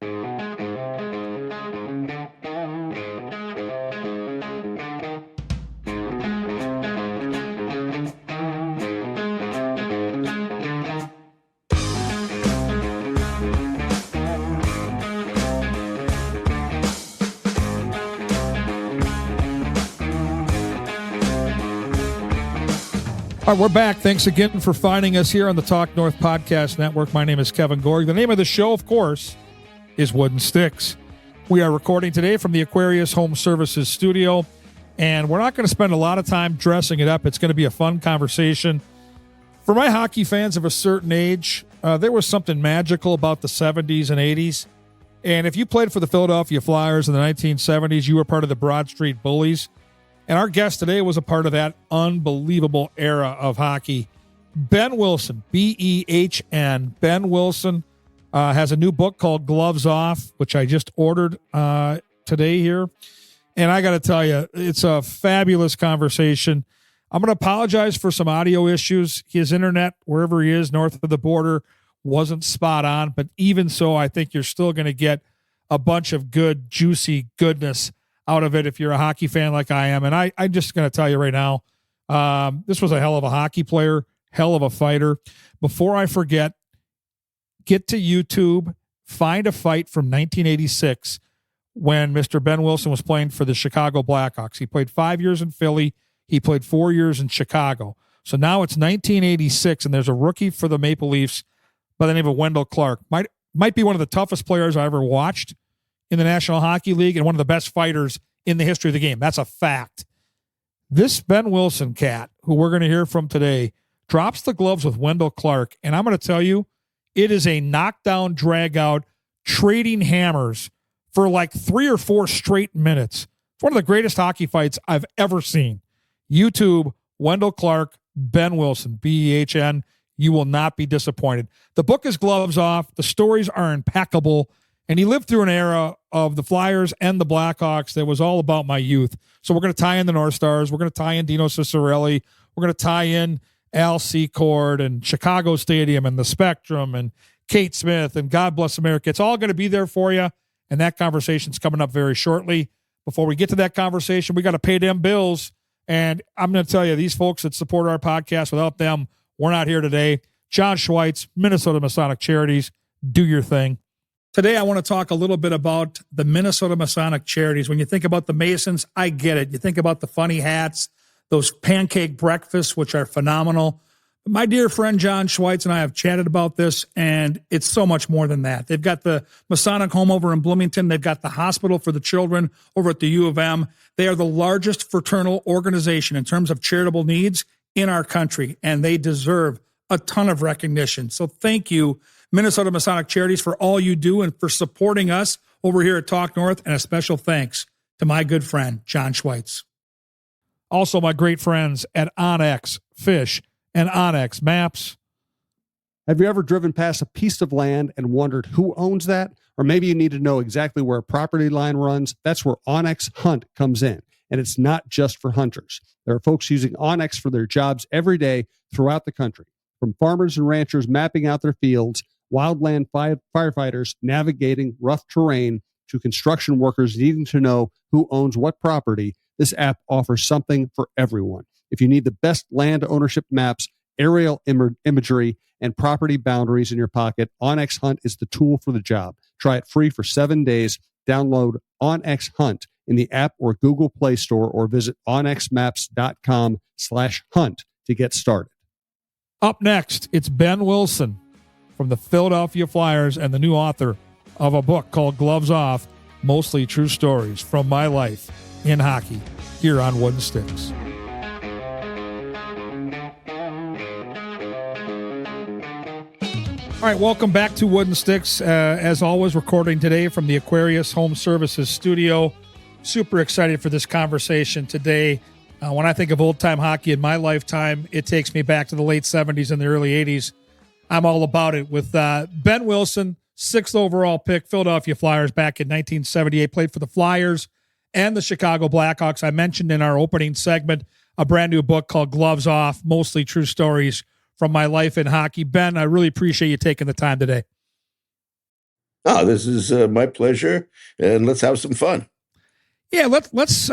All right, we're back. Thanks again for finding us here on the Talk North Podcast Network. My name is Kevin Gorg. The name of the show, of course, is Wooden Sticks. We are recording today from the Aquarius Home Services studio, and we're not going to spend a lot of time dressing it up. It's going to be a fun conversation. For my hockey fans of a certain age, there was something magical about the 70s and 80s. And if you played for the Philadelphia Flyers in the 1970s, you were part of the Broad Street Bullies. And our guest today was a part of that unbelievable era of hockey. Behn Wilson, B-E-H-N. Behn Wilson has a new book called Gloves Off, which I just ordered today here. And I got to tell you, it's a fabulous conversation. I'm going to apologize for some audio issues. His internet, wherever he is, north of the border, wasn't spot on. But even so, I think you're still going to get a bunch of good, juicy goodness out of it if you're a hockey fan like I am. And I'm just going to tell you right now, this was a hell of a hockey player, hell of a fighter. Before I forget, get to YouTube, find a fight from 1986 when Mr. Behn Wilson was playing for the Chicago Blackhawks. He played 5 years in Philly. He played 4 years in Chicago. So now it's 1986, and there's a rookie for the Maple Leafs by the name of Wendell Clark. Might be one of the toughest players I ever watched in the National Hockey League and one of the best fighters in the history of the game. That's a fact. This Behn Wilson cat, who we're going to hear from today, drops the gloves with Wendell Clark, and I'm going to tell you, it is a knockdown, drag-out, trading hammers for like 3 or 4 straight minutes. It's one of the greatest hockey fights I've ever seen. YouTube, Wendell Clark, Behn Wilson, B-E-H-N. You will not be disappointed. The book is Gloves Off. The stories are impeccable. And he lived through an era of the Flyers and the Blackhawks that was all about my youth. So we're going to tie in the North Stars. We're going to tie in Dino Ciccarelli. We're going to tie in Al Secord and Chicago Stadium and the Spectrum and Kate Smith and God Bless America. It's all going to be there for you. And that conversation's coming up very shortly. Before we get to that conversation, we got to pay them bills. And I'm going to tell you, these folks that support our podcast, without them, we're not here today. John Schweitz, Minnesota Masonic Charities, do your thing. Today, I want to talk a little bit about the Minnesota Masonic Charities. When you think about the Masons, I get it. You think about the funny hats, those pancake breakfasts, which are phenomenal. My dear friend John Schweitz and I have chatted about this, and it's so much more than that. They've got the Masonic home over in Bloomington. They've got the hospital for the children over at the U of M. They are the largest fraternal organization in terms of charitable needs in our country, and they deserve a ton of recognition. So thank you, Minnesota Masonic Charities, for all you do and for supporting us over here at Talk North, and a special thanks to my good friend, John Schweitz. Also, my great friends at Onyx Fish and Onyx Maps. Have you ever driven past a piece of land and wondered who owns that? Or maybe you need to know exactly where a property line runs. That's where Onyx Hunt comes in. And it's not just for hunters. There are folks using Onyx for their jobs every day throughout the country. From farmers and ranchers mapping out their fields, wildland firefighters navigating rough terrain, to construction workers needing to know who owns what property, this app offers something for everyone. If you need the best land ownership maps, aerial imagery, and property boundaries in your pocket, Onyx Hunt is the tool for the job. Try it free for 7 days. Download Onyx Hunt in the app or Google Play Store, or visit onyxmaps.com/hunt to get started. Up next, it's Behn Wilson from the Philadelphia Flyers and the new author of a book called Gloves Off, Mostly True Stories from My Life in Hockey, here on Wooden Sticks. All right, welcome back to Wooden Sticks. As always, recording today from the Aquarius Home Services studio. Super excited for this conversation today. When I think of old-time hockey in my lifetime, it takes me back to the late 70s and the early 80s. I'm all about it with Behn Wilson, 6th overall pick, Philadelphia Flyers back in 1978, played for the Flyers and the Chicago Blackhawks. I mentioned in our opening segment a brand new book called Gloves Off, Mostly True Stories from My Life in Hockey. Behn, I really appreciate you taking the time today. Oh, this is my pleasure, and let's have some fun. Yeah, let's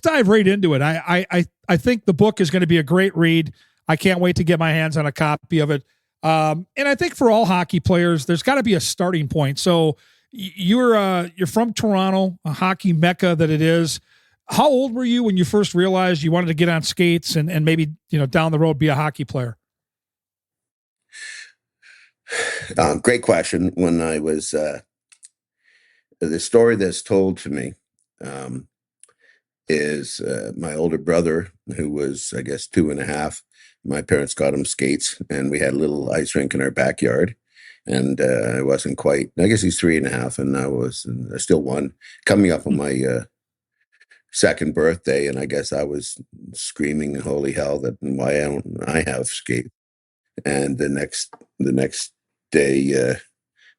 dive right into it. I think the book is going to be a great read. I can't wait to get my hands on a copy of it. And I think for all hockey players, there's got to be a starting point. So you're from Toronto, a hockey mecca that it is. How old were you when you first realized you wanted to get on skates and maybe down the road be a hockey player? Great question. When I was the story that's told to me um, is my older brother, who was, I guess, 2.5. My parents got him skates, and we had a little ice rink in our backyard. And I wasn't quite, I guess he's 3.5, and I still one, coming up on my second birthday. And I guess I was screaming, holy hell, that why don't I have skates? And the next day,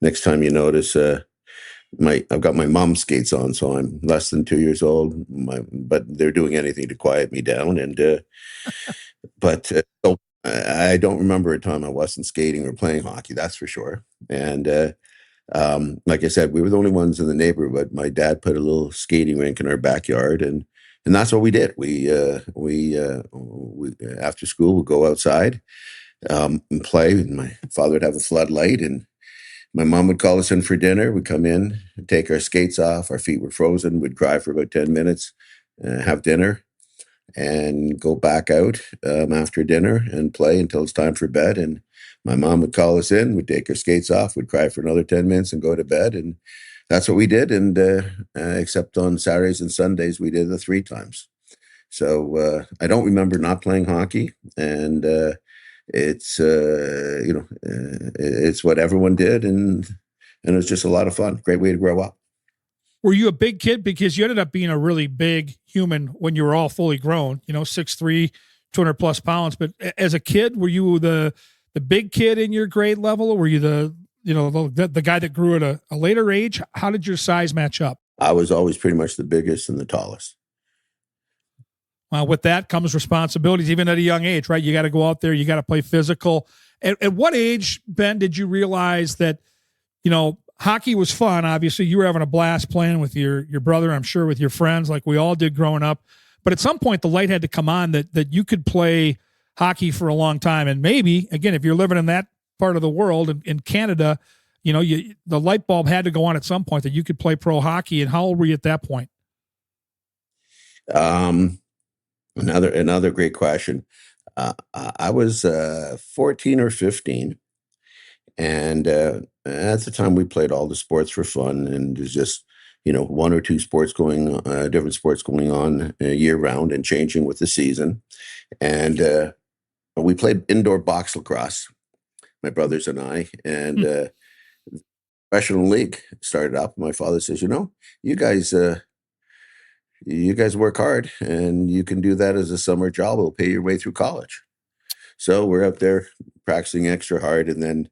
next time you notice, I've got my mom's skates on, so I'm less than 2 years old. But they're doing anything to quiet me down. So I don't remember a time I wasn't skating or playing hockey. That's for sure. And like I said, we were the only ones in the neighborhood. My dad put a little skating rink in our backyard, and that's what we did. We after school would go outside and play. And my father would have a floodlight, and my mom would call us in for dinner. We'd come in, take our skates off. Our feet were frozen. We'd cry for about 10 minutes, have dinner, and go back out after dinner and play until it's time for bed. And my mom would call us in. We'd take our skates off. We'd cry for another 10 minutes and go to bed. And that's what we did. And except on Saturdays and Sundays, we did it 3 times. So I don't remember not playing hockey. And it's it's what everyone did, and it was just a lot of fun. Great way to grow up. Were you a big kid? Because you ended up being a really big human when you were all fully grown, 6'3", 200 plus pounds. But as a kid, were you the big kid in your grade level, or were you the guy that grew at a later age? How did your size match up? I was always pretty much the biggest and the tallest. With that comes responsibilities, even at a young age, right? You got to go out there. You got to play physical. At what age, Ben, did you realize that, hockey was fun? Obviously, you were having a blast playing with your brother, I'm sure, with your friends, like we all did growing up. But at some point, the light had to come on that you could play hockey for a long time. And maybe, again, if you're living in that part of the world, in Canada, the light bulb had to go on at some point that you could play pro hockey. And how old were you at that point? Another great question. I was 14 or 15, and at the time we played all the sports for fun, and there's just one or two different sports going on year round and changing with the season. And we played indoor box lacrosse, my brothers and I, and professional league started up. My father says, you guys. You guys work hard, and you can do that as a summer job. It'll pay your way through college. So we're out there practicing extra hard, and then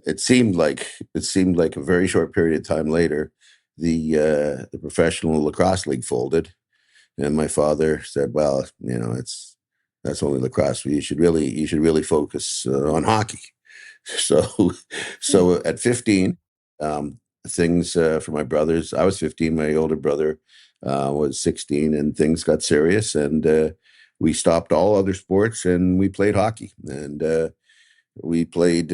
it seemed like a very short period of time later, the professional lacrosse league folded, and my father said, "Well, that's only lacrosse. You should really focus on hockey." So at 15, things for my brothers. I was 15. My older brother was 16, and things got serious, and we stopped all other sports and we played hockey. And we played,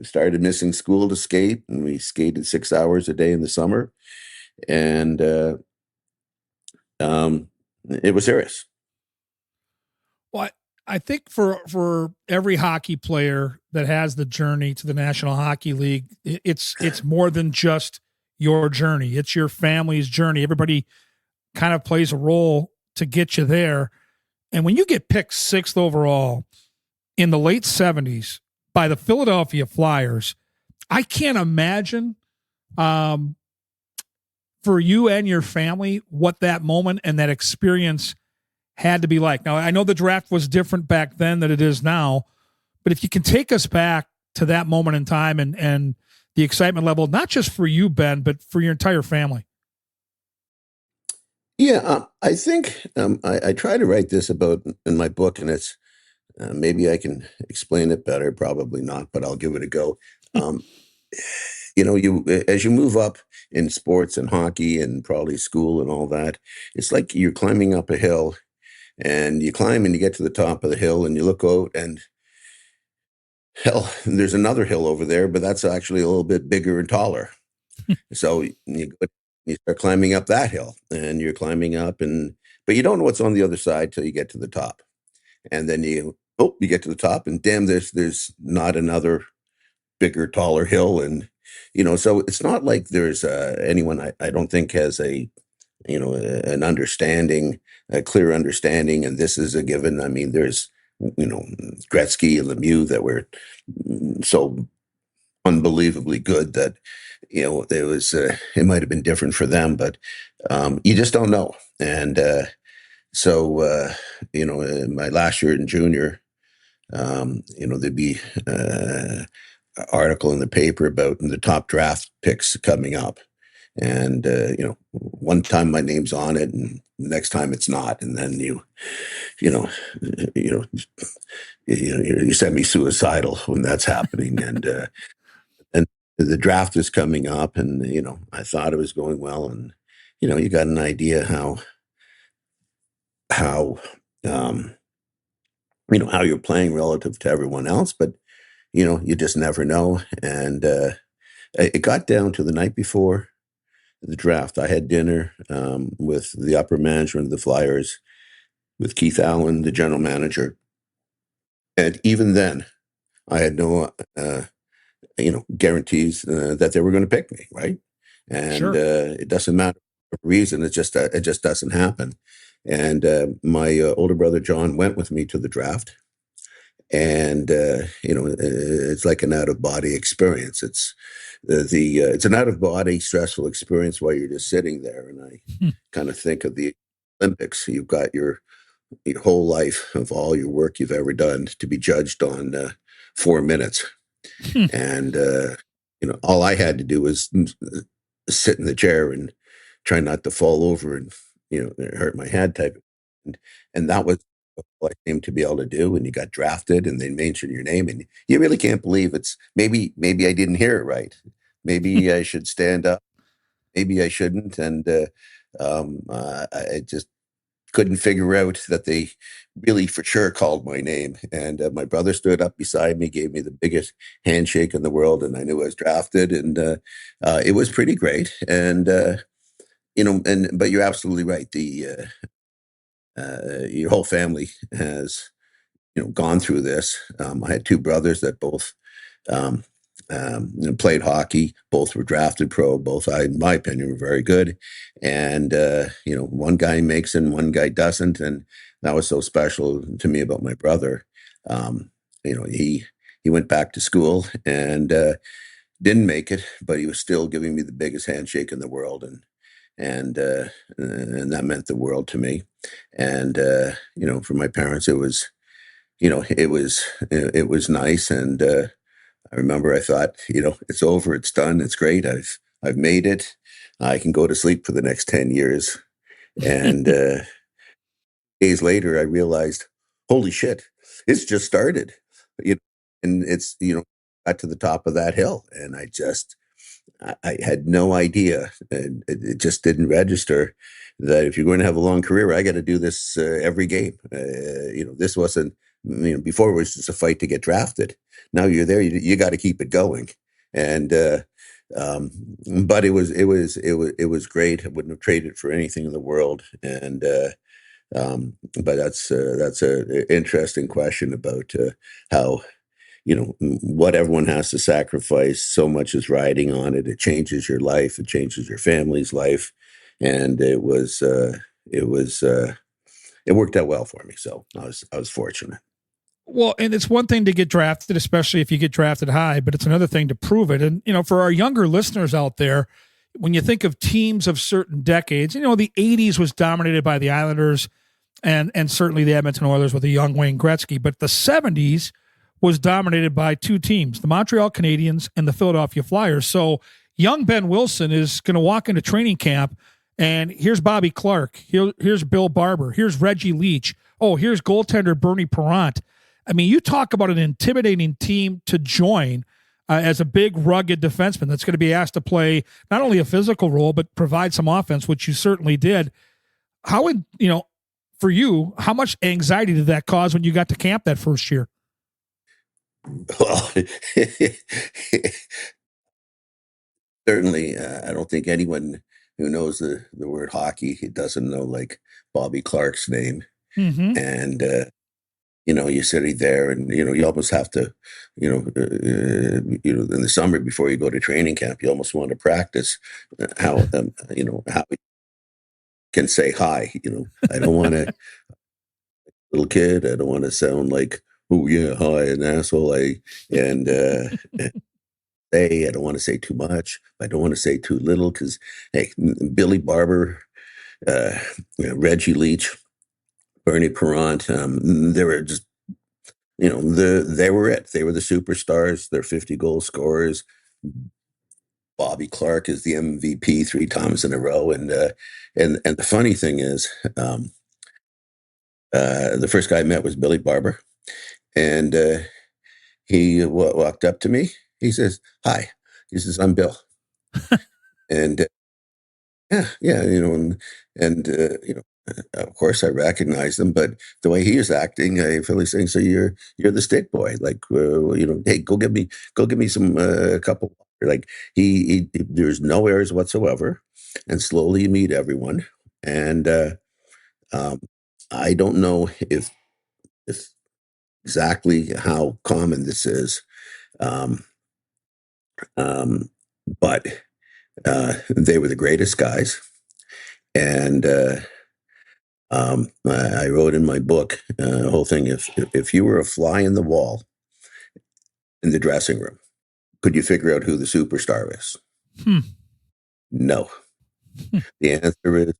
started missing school to skate, and we skated 6 hours a day in the summer. And it was serious. Well, I think for every hockey player that has the journey to the National Hockey League, it's more than just your journey. It's your family's journey. Everybody kind of plays a role to get you there. And when you get picked 6th overall in the late 70s by the Philadelphia Flyers, I can't imagine for you and your family what that moment and that experience had to be like. Now, I know the draft was different back then than it is now, but if you can take us back to that moment in time and the excitement level, not just for you, Ben, but for your entire family. Yeah, I think I try to write this about in my book, and it's maybe I can explain it better. Probably not, but I'll give it a go. you as you move up in sports and hockey and probably school and all that, it's like you're climbing up a hill, and you climb and you get to the top of the hill and you look out, and hell, there's another hill over there, but that's actually a little bit bigger and taller. So you start climbing up that hill, and you're climbing up, but you don't know what's on the other side till you get to the top. And then you get to the top, and damn, there's not another bigger, taller hill. And so it's not like there's anyone I don't think has an understanding, a clear understanding, and this is a given. I mean, there's Gretzky and Lemieux that were so unbelievably good that it might have been different for them, but you just don't know. And in my last year in junior, there'd be an article in the paper about the top draft picks coming up. And, one time my name's on it, and the next time it's not. And then you send me suicidal when that's happening. And the draft is coming up, and, I thought it was going well. And, you got an idea how you're playing relative to everyone else, but, you just never know. And it got down to the night before the draft. I had dinner with the upper management of the Flyers, with Keith Allen, the general manager. And even then, I had no, guarantees that they were going to pick me, right? And Sure. It doesn't matter the reason. It just doesn't happen. And my older brother John went with me to the draft, and it's like an out of body experience. It's it's an out of body stressful experience while you're just sitting there. And I kind of think of the Olympics. You've got your whole life of all your work you've ever done to be judged on 4 minutes. And all I had to do was sit in the chair and try not to fall over and hurt my head type. And that was what I came to be able to do. And you got drafted, and they mention your name, and you really can't believe it's maybe I didn't hear it right. Maybe I should stand up. Maybe I shouldn't. And I just couldn't figure out that they really for sure called my name. And my brother stood up beside me, gave me the biggest handshake in the world, and I knew I was drafted. And it was pretty great. And but you're absolutely right. Your whole family has gone through this. I had two brothers that both um, played hockey. Both were drafted pro. Both, in my opinion, were very good. And one guy makes it, and one guy doesn't. And that was so special to me about my brother. He went back to school and didn't make it, but he was still giving me the biggest handshake in the world, and that meant the world to me. And for my parents, it was it was nice. And I remember I thought, it's over, it's done, it's great, I've made it, I can go to sleep for the next 10 years. And days later I realized, holy shit, it's just started. you know, and it's got to the top of that hill, and I had no idea, and it just didn't register that if you're going to have a long career, I got to do this every game. This wasn't, before it was just a fight to get drafted. Now you're there, you got to keep it going. And but it was great. I wouldn't have traded it for anything in the world. And but that's a interesting question about how what everyone has to sacrifice. So much is riding on it. It changes your life. It changes your family's life. And it worked out well for me. So I was fortunate. Well, and it's one thing to get drafted, especially if you get drafted high, but it's another thing to prove it. And, for our younger listeners out there, when you think of teams of certain decades, the 80s was dominated by the Islanders and certainly the Edmonton Oilers with a young Wayne Gretzky. But the 70s was dominated by two teams, the Montreal Canadiens and the Philadelphia Flyers. So young Behn Wilson is going to walk into training camp, and here's Bobby Clark. Here's Bill Barber. Here's Reggie Leach. Oh, here's goaltender Bernie Parent. I mean, you talk about an intimidating team to join. as a big, rugged defenseman that's going to be asked to play not only a physical role, but provide some offense, which you certainly did. How would, for you, how much anxiety did that cause when you got to camp that first year? Well, certainly, I don't think anyone who knows the word hockey doesn't know like Bobby Clark's name. Mm-hmm. And, you're sitting there and, you almost have to, in the summer before you go to training camp, you almost want to practice how you can say hi. I don't want to, little kid, I don't want to sound like, oh yeah, hi, an asshole. I don't want to say too much. I don't want to say too little because, hey, Billy Barber, Reggie Leach, Bernie Perrant, they were just, they were it. They were the superstars. They're 50-goal scorers. Bobby Clark is the MVP 3 times in a row. And the funny thing is, the first guy I met was Billy Barber. And he walked up to me. He says, "Hi." He says, "I'm Bill." And yeah, of course I recognized him, but the way he was acting, I feel he's saying, "So you're the stick boy, like, hey, go get me some couple." Like there's no airs whatsoever, and slowly you meet everyone, and um, I don't know if exactly how common this is, um, um, but they were the greatest guys, and I wrote in my book the whole thing. If you were a fly in the wall in the dressing room, could you figure out who the superstar is? No. The answer is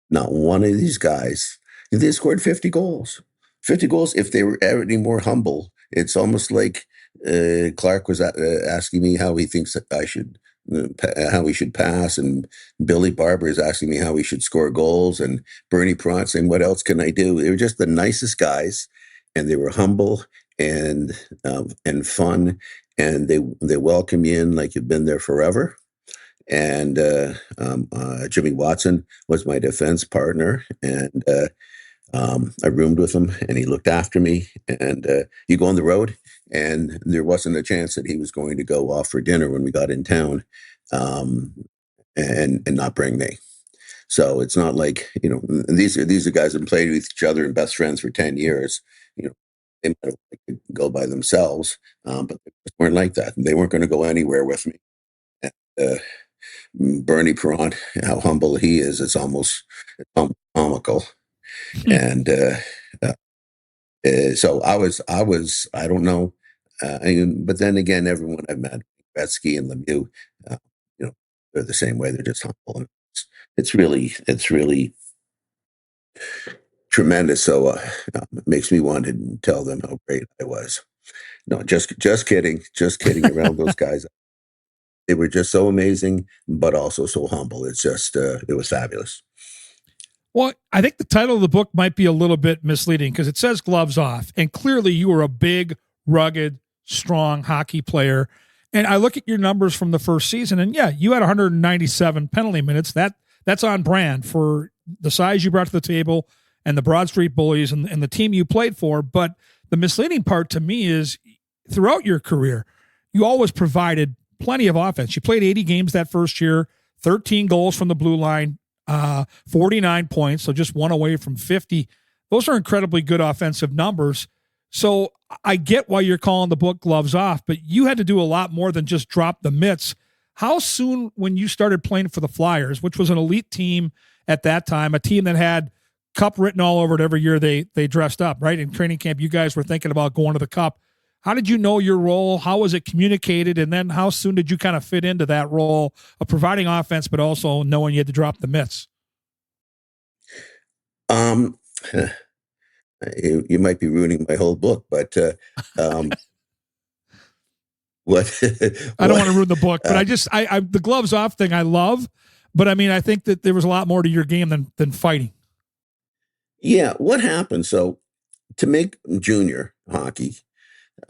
not one of these guys. They scored 50 goals. 50 goals. If they were any more humble, it's almost like Clark was asking me how he thinks that I should, how he should pass, and Billy Barber is asking me how he should score goals, and Bernie Perrant saying, "What else can I do?" They were just the nicest guys, and they were humble and fun, and they welcome you in like you've been there forever. And Jimmy Watson was my defense partner, and I roomed with him, and he looked after me. And you go on the road, and there wasn't a chance that he was going to go off for dinner when we got in town, and not bring me. So it's not like these are guys that played with each other and best friends for 10 years. They might have liked to go by themselves, but they weren't like that. They weren't going to go anywhere with me. And, Bernie Perrant, how humble he is, it's almost comical. And so I don't know. But then again, everyone I've met, Gretzky and Lemieux, uh, they're the same way. They're just humble. And it's really tremendous. So it makes me want to tell them how great I was. No, just kidding. Just kidding around those guys. They were just so amazing, but also so humble. It's just, it was fabulous. Well, I think the title of the book might be a little bit misleading because it says gloves off. And clearly you were a big, rugged, strong hockey player. And I look at your numbers from the first season, and yeah, you had 197 penalty minutes. That's on brand for the size you brought to the table and the Broad Street Bullies and the team you played for. But the misleading part to me is throughout your career, you always provided plenty of offense. You played 80 games that first year, 13 goals from the blue line, 49 points, so just one away from 50. Those are incredibly good offensive numbers. So I get why you're calling the book Gloves Off, but you had to do a lot more than just drop the mitts. How soon, when you started playing for the Flyers, which was an elite team at that time, a team that had Cup written all over it every year they dressed up, right? In training camp, you guys were thinking about going to the Cup. How did you know your role? How was it communicated? And then how soon did you kind of fit into that role of providing offense, but also knowing you had to drop the mitts? You might be ruining my whole book, but what? I don't want to ruin the book, but I the gloves off thing I love, but I mean, I think that there was a lot more to your game than fighting. Yeah, what happened? So to make junior hockey,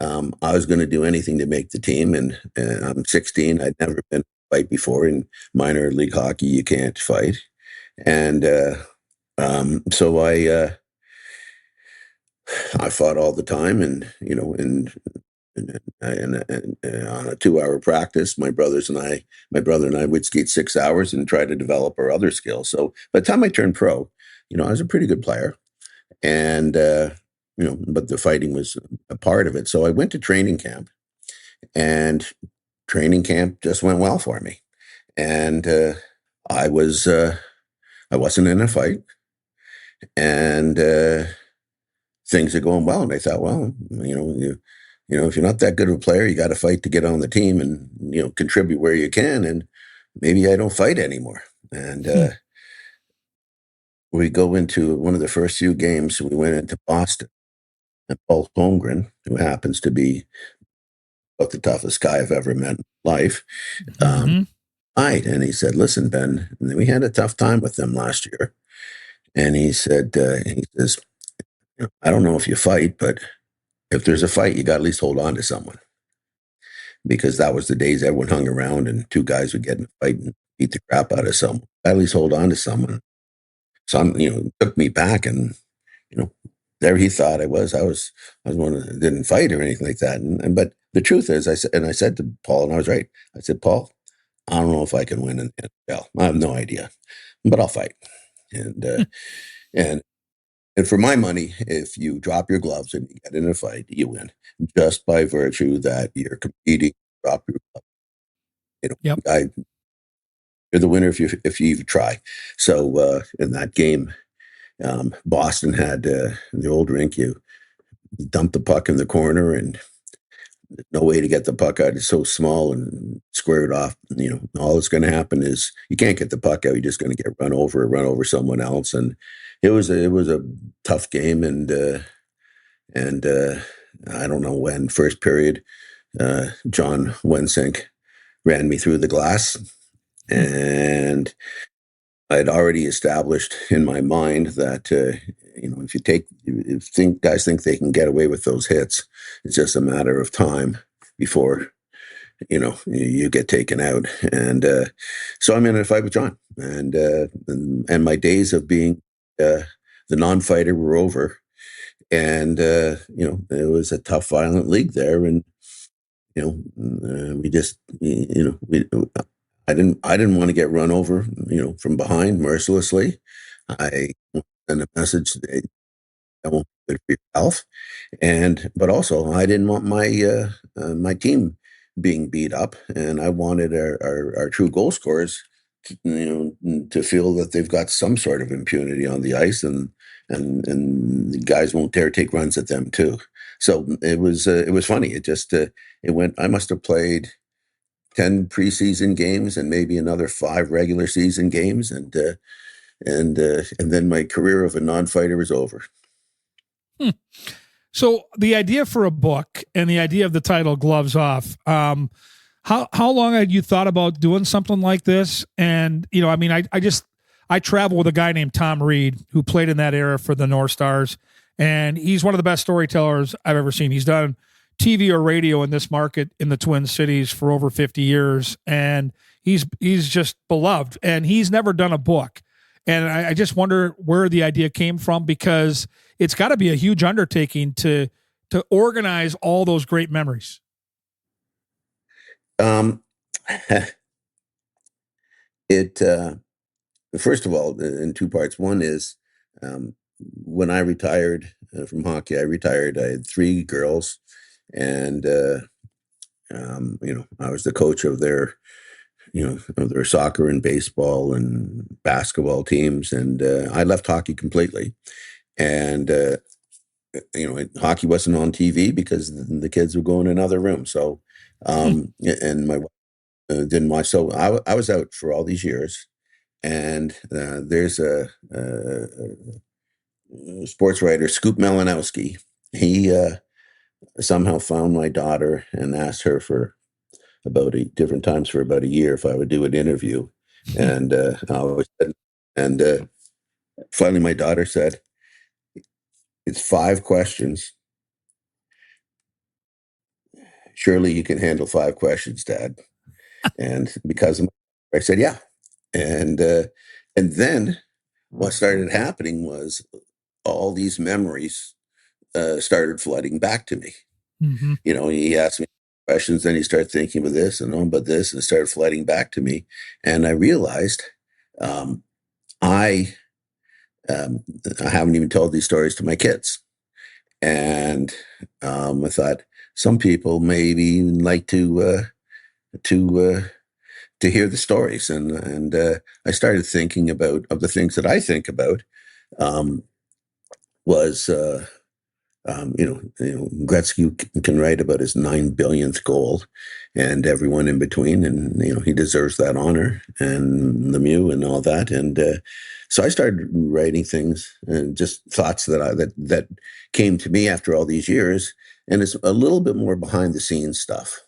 I was going to do anything to make the team, and I'm 16. I'd never been in a fight before. In minor league hockey, you can't fight, and so I fought all the time, and and on a 2-hour practice, my brother and I would skate 6 hours and try to develop our other skills. So by the time I turned pro, I was a pretty good player, and but the fighting was a part of it. So I went to training camp, and training camp just went well for me, and I was I wasn't in a fight, and things are going well. And I thought, well, if you're not that good of a player, you got to fight to get on the team and contribute where you can. And maybe I don't fight anymore. And we go into one of the first few games. We went into Boston, and Paul Holmgren, who happens to be about the toughest guy I've ever met in life, lied. And he said, "Listen, Ben, we had a tough time with them last year." And he said, he says, "I don't know if you fight, but if there's a fight, you got to at least hold on to someone." Because that was the days everyone hung around and two guys would get in a fight and beat the crap out of someone. At least hold on to someone. So it took me back, and there he thought I was one that didn't fight or anything like that. But the truth is, I said to Paul, and I was right. I said, "Paul, I don't know if I can win in the NFL. I have no idea, but I'll fight." And and for my money, if you drop your gloves and you get in a fight, you win, just by virtue that you're competing. Drop your gloves. Yep. You're the winner if you even try. So in that game, Boston had the old rink. You dump the puck in the corner, and there's no way to get the puck out. It's so small and square it off. All that's going to happen is you can't get the puck out. You're just going to get run over someone else. And it was a tough game. And I don't know when, first period, John Wensink ran me through the glass, and I'd already established in my mind that if guys think they can get away with those hits, it's just a matter of time before you get taken out. And so I'm in a fight with John, and my days of being the non-fighter were over. And it was a tough, violent league there, and we just we I didn't want to get run over, from behind mercilessly. I sent a message that won't be good for yourself, but also I didn't want my team being beat up, and I wanted our true goal scorers to feel that they've got some sort of impunity on the ice, and the guys won't dare take runs at them too. So it was funny. It just it went. I must have played 10 preseason games and maybe another 5 regular season games, and then my career of a non-fighter was over. So the idea for a book and the idea of the title Gloves Off, how long had you thought about doing something like this? And I travel with a guy named Tom Reed, who played in that era for the North Stars, and he's one of the best storytellers I've ever seen. He's done TV or radio in this market in the Twin Cities for over 50 years. And he's just beloved, and he's never done a book. And I just wonder where the idea came from, because it's got to be a huge undertaking to organize all those great memories. First of all, in 2 parts. One is, when I retired from hockey, I had 3 girls, and I was the coach of their soccer and baseball and basketball teams, and I left hockey completely. And hockey wasn't on TV because the kids were going in another room. So and my wife didn't watch. So I was out for all these years. And there's a sports writer, Scoop Malinowski. He somehow found my daughter and asked her for different times for about a year if I would do an interview. And I always said, and finally my daughter said, "It's 5 questions. surely you can handle 5 questions, Dad. And because of I said, yeah. And then what started happening was all these memories started flooding back to me. Mm-hmm. He asked me questions, then he started thinking about this and about this, and it started flooding back to me. And I realized um, I um, I haven't even told these stories to my kids. And I thought some people maybe like to to hear the stories, and I started thinking about of the things that I think about um, was Gretzky can write about his 9 billionth goal and everyone in between, and he deserves that honor, and Lemieux and all that, and so I started writing things and just thoughts that came to me after all these years, and it's a little bit more behind the scenes stuff.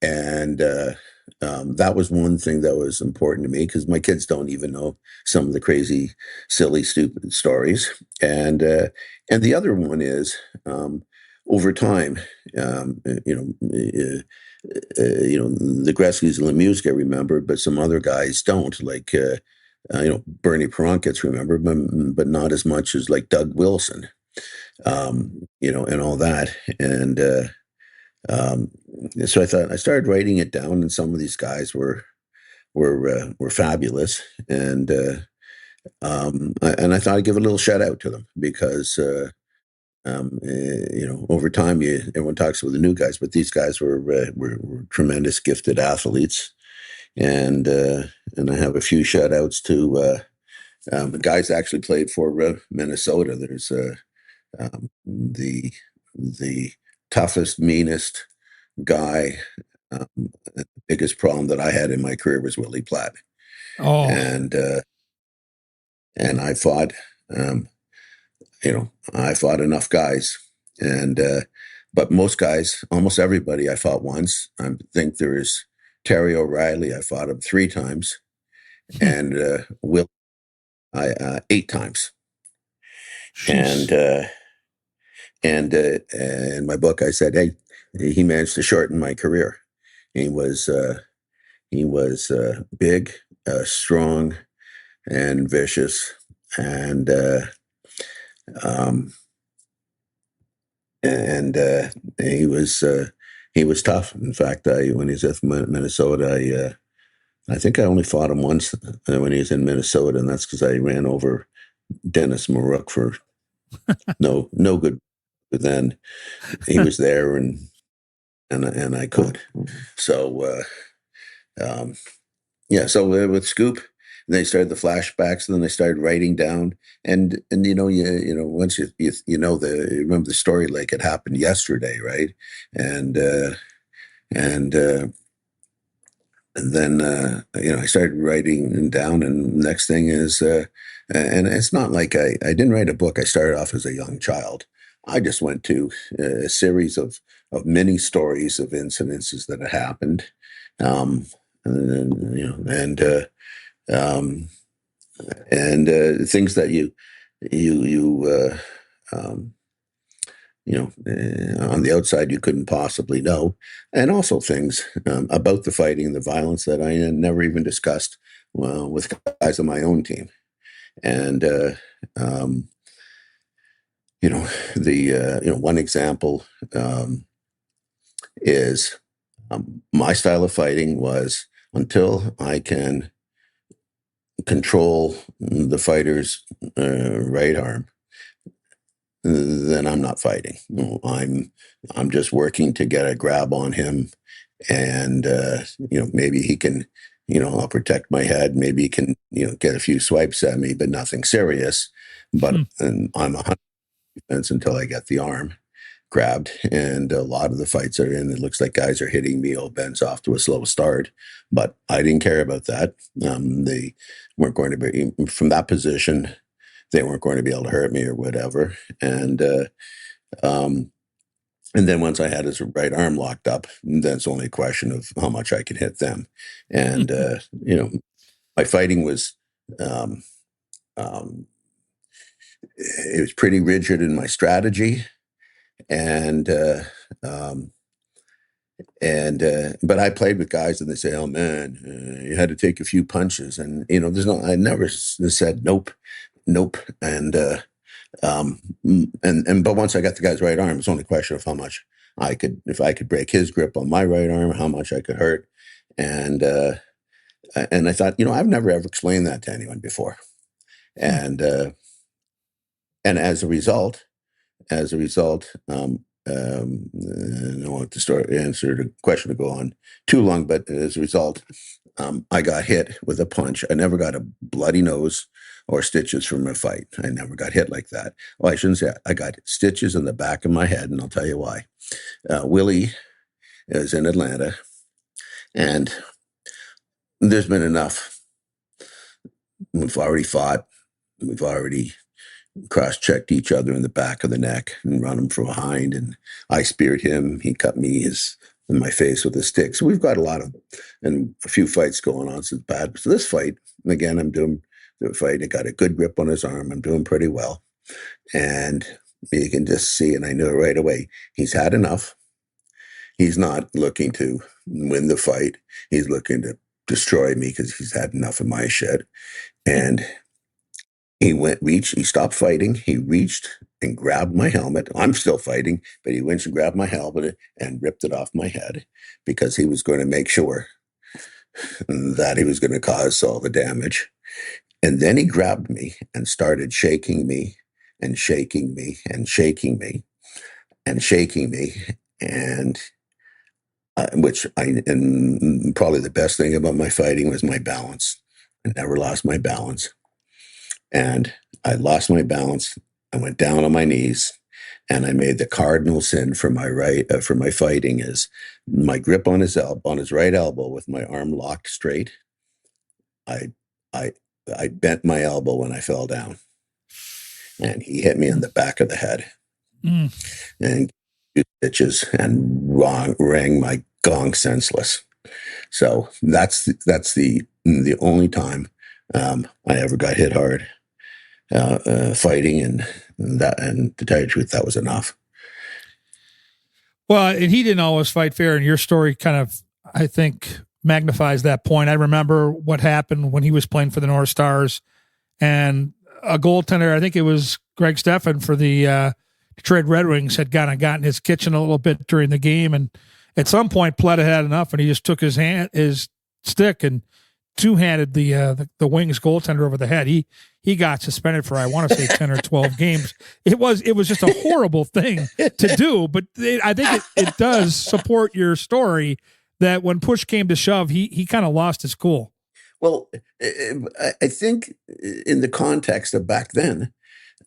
And that was one thing that was important to me because my kids don't even know some of the crazy, silly, stupid stories. And the other one is over time, the Gretzky's and Lemieux get remembered, but some other guys don't. Like Bernie Perron gets remembered, but not as much as like Doug Wilson, and all that. And um, so I started writing it down, and some of these guys were fabulous, and I thought I'd give a little shout out to them because over time everyone talks about the new guys, but these guys were tremendous, gifted athletes, and I have a few shout outs to the guys that actually played for Minnesota. There's the toughest, meanest guy. The biggest problem that I had in my career was Willie Platt, Oh, and I fought, um, I fought enough guys, and but most guys, almost everybody, I fought once. I think there is Terry O'Reilly. I fought him 3 times, and Will, I 8 times, and jeez. in my book I said, hey, he managed to shorten my career. He was big, strong, and vicious, and um, and he was tough. In fact, when he was at Minnesota, I think I only fought him once when he was in Minnesota, and that's because I ran over Dennis Marook for no good. But then he was there, and I could. So yeah, so with Scoop, they started the flashbacks, and then I started writing down, and once you remember the story like it happened yesterday, right? And and and then I started writing down, and the next thing is, and it's not like I didn't write a book. I started off as a young child. I just went to a series of mini stories of incidences that had happened, and then, um, things that you um, on the outside you couldn't possibly know, and also things about the fighting and the violence that I never even discussed with guys on my own team. And um, the one example is my style of fighting was until I can control the fighter's right arm, then I'm not fighting. I'm just working to get a grab on him, and maybe he can, I'll protect my head. Maybe he can, get a few swipes at me, but nothing serious. But Hmm. and I'm 100 defense until I get the arm grabbed. And a lot of the fights are in. It looks like guys are hitting me. Oh, Ben's off to a slow start, but I didn't care about that. They weren't going to be from that position. They weren't going to be able to hurt me or whatever. Um, and then once I had his right arm locked up, then it's only a question of how much I could hit them. And my fighting was um, um, it was pretty rigid in my strategy, and But I played with guys and they say, "Oh man, you had to take a few punches." And, I never said nope, nope. But once I got the guy's right arm, it's only a question of how much if I could break his grip on my right arm, how much I could hurt. And, and I thought, I've never ever explained that to anyone before. And as a result, I don't want to answer the question to go on too long, but as a result, I got hit with a punch. I never got a bloody nose or stitches from a fight. I never got hit like that. Well, I shouldn't say that. I got stitches in the back of my head, and I'll tell you why. Willie is in Atlanta, and there's been enough. We've already fought. We've already cross-checked each other in the back of the neck and run him from behind. And I speared him. He cut me in my face with a stick. So we've got a few fights going on since bad. So this fight, again, I'm doing the fight. I got a good grip on his arm. I'm doing pretty well. And you can just see, and I knew it right away, he's had enough. He's not looking to win the fight. He's looking to destroy me because he's had enough of my shit. And he stopped fighting. He reached and grabbed my helmet. I'm still fighting, but he went and grabbed my helmet and ripped it off my head because he was going to make sure that he was going to cause all the damage. And then he grabbed me and started shaking me and shaking me and shaking me and shaking me. And probably the best thing about my fighting was my balance. I never lost my balance. And I lost my balance. I went down on my knees, and I made the cardinal sin for my fighting is my grip on his right elbow with my arm locked straight. I bent my elbow when I fell down, and he hit me in the back of the head, and two stitches and rang my gong senseless. So that's the only time I ever got hit hard. Fighting and to tell you the truth, that was enough. Well, and he didn't always fight fair, and your story kind of, I think, magnifies that point. I remember what happened when he was playing for the North Stars, and a goaltender, I think it was Greg Steffen for the Detroit Red Wings, had got in his kitchen a little bit during the game, and at some point, Pletta had enough, and he just took his stick and two-handed the Wings goaltender over the head. He got suspended for, I want to say, 10 or 12 games. It was just a horrible thing to do, but I think it does support your story that when push came to shove, he kind of lost his cool. Well, I think in the context of back then,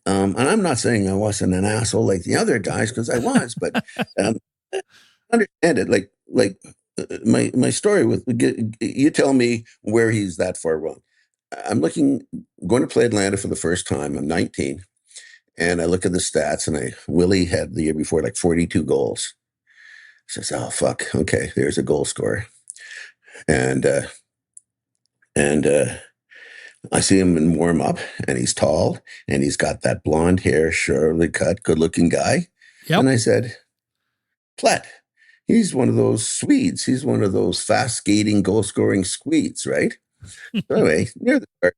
and I'm not saying I wasn't an asshole like the other guys, because I was, but understand it. Like my story with, you tell me where he's that far wrong. I'm going to play Atlanta for the first time. I'm 19, and I look at the stats, and Willie had the year before like 42 goals. Says, "Oh fuck, okay, there's a goal scorer," and I see him in warm up, and he's tall, and he's got that blonde hair, sharply cut, good-looking guy. Yep. And I said, "Platt, he's one of those Swedes. He's one of those fast-skating, goal-scoring Swedes, right?" So anyway, near the start,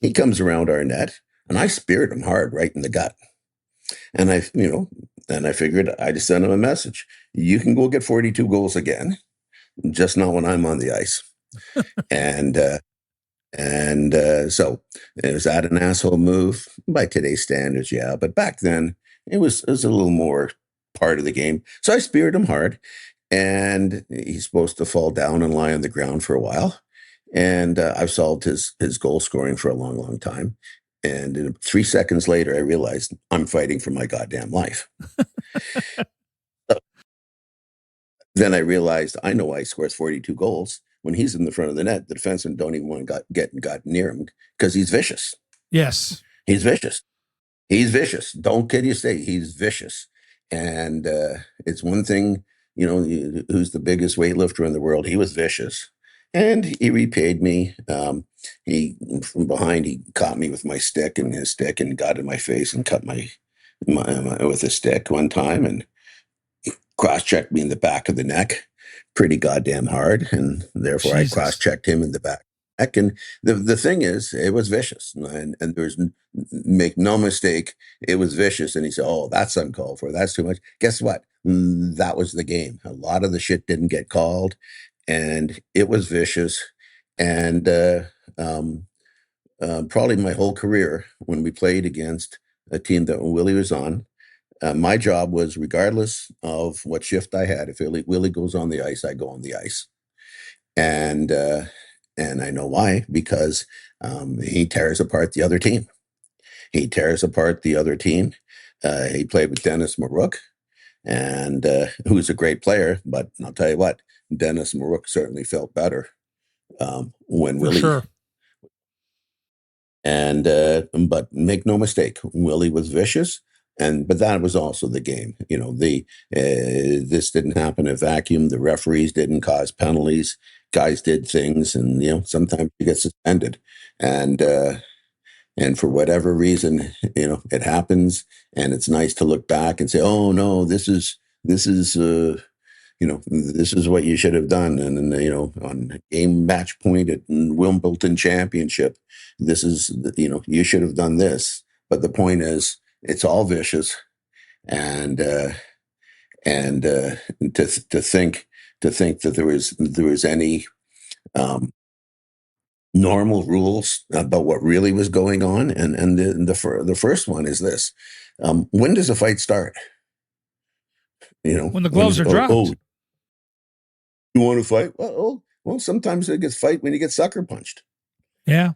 he comes around our net, and I speared him hard right in the gut. And I figured I just sent him a message. You can go get 42 goals again, just not when I'm on the ice. So is that an asshole move? By today's standards, yeah. But back then, it was a little more part of the game. So I speared him hard, and he's supposed to fall down and lie on the ground for a while. And I've solved his goal scoring for a long, long time. And 3 seconds later, I realized I'm fighting for my goddamn life. Then I realized I know why he scores 42 goals. When he's in the front of the net, the defensemen don't even want to get near him because he's vicious. Yes. He's vicious. He's vicious. Don't kid you, say he's vicious. And it's one thing, who's the biggest weightlifter in the world? He was vicious. And he repaid me. From behind, he caught me with my stick and his stick and got in my face and cut my with a stick one time and cross-checked me in the back of the neck. pretty goddamn hard, and therefore I Jesus. cross-checked him in the back. And the thing is, it was vicious, and there's make no mistake, it was vicious. And he said, "Oh, that's uncalled for. That's too much." Guess what? That was the game. A lot of the shit didn't get called, and it was vicious. And probably my whole career, when we played against a team that Willie was on, my job was, regardless of what shift I had, if Willie goes on the ice, I go on the ice. And I know why, because he tears apart the other team. He tears apart the other team. He played with Dennis Marook, and who's a great player. But I'll tell you what, Dennis Marook certainly felt better when For Willie. sure. And but make no mistake, Willie was vicious. But that was also the game. This didn't happen in a vacuum. The referees didn't cause penalties. Guys did things, and sometimes you get suspended. And for whatever reason, it happens. And it's nice to look back and say, "Oh no, this is this is what you should have done." And then, on game match point at Wimbledon Championship, this is you should have done this. But the point is, it's all vicious, and to think that there was any normal rules about what really was going on. And the first one is this: when does a fight start? When the gloves are dropped. Oh, you want to fight? Well, sometimes it gets fight when you get sucker punched. Yeah.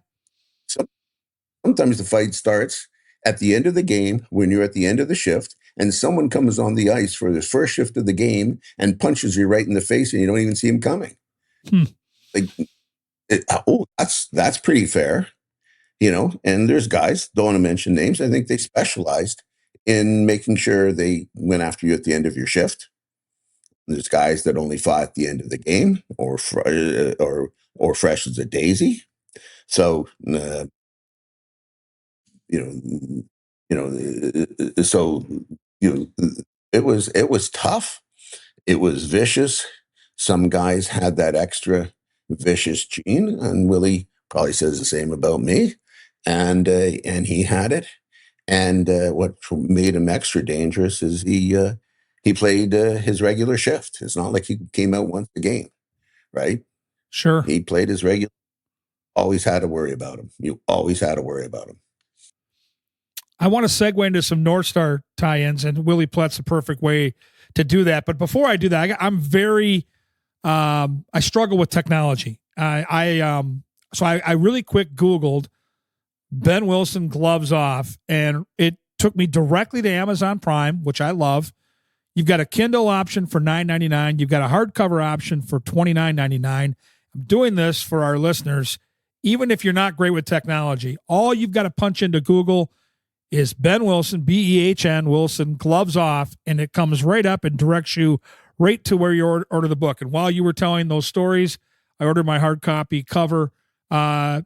Sometimes the fight starts at the end of the game, when you're at the end of the shift, and someone comes on the ice for the first shift of the game and punches you right in the face, and you don't even see him coming. That's pretty fair, And there's guys, don't want to mention names, I think they specialized in making sure they went after you at the end of your shift. There's guys that only fought at the end of the game, or fresh as a daisy. So so it was tough. It was vicious. Some guys had that extra vicious gene, and Willie probably says the same about me. And he had it. And what made him extra dangerous is he played his regular shift. It's not like he came out once a game, right? Sure. He played his regular. Always had to worry about him. You always had to worry about him. I want to segue into some North Star tie-ins, and Willie Plett's the perfect way to do that. But before I do that, I'm very, I struggle with technology. So I really quick Googled Behn Wilson gloves off, and it took me directly to Amazon Prime, which I love. You've got a Kindle option for $9.99. You've got a hardcover option for $29.99. I'm doing this for our listeners. Even if you're not great with technology, all you've got to punch into Google is Behn Wilson, Behn Wilson, gloves off, and it comes right up and directs you right to where you order the book. And while you were telling those stories, I ordered my hard copy cover, and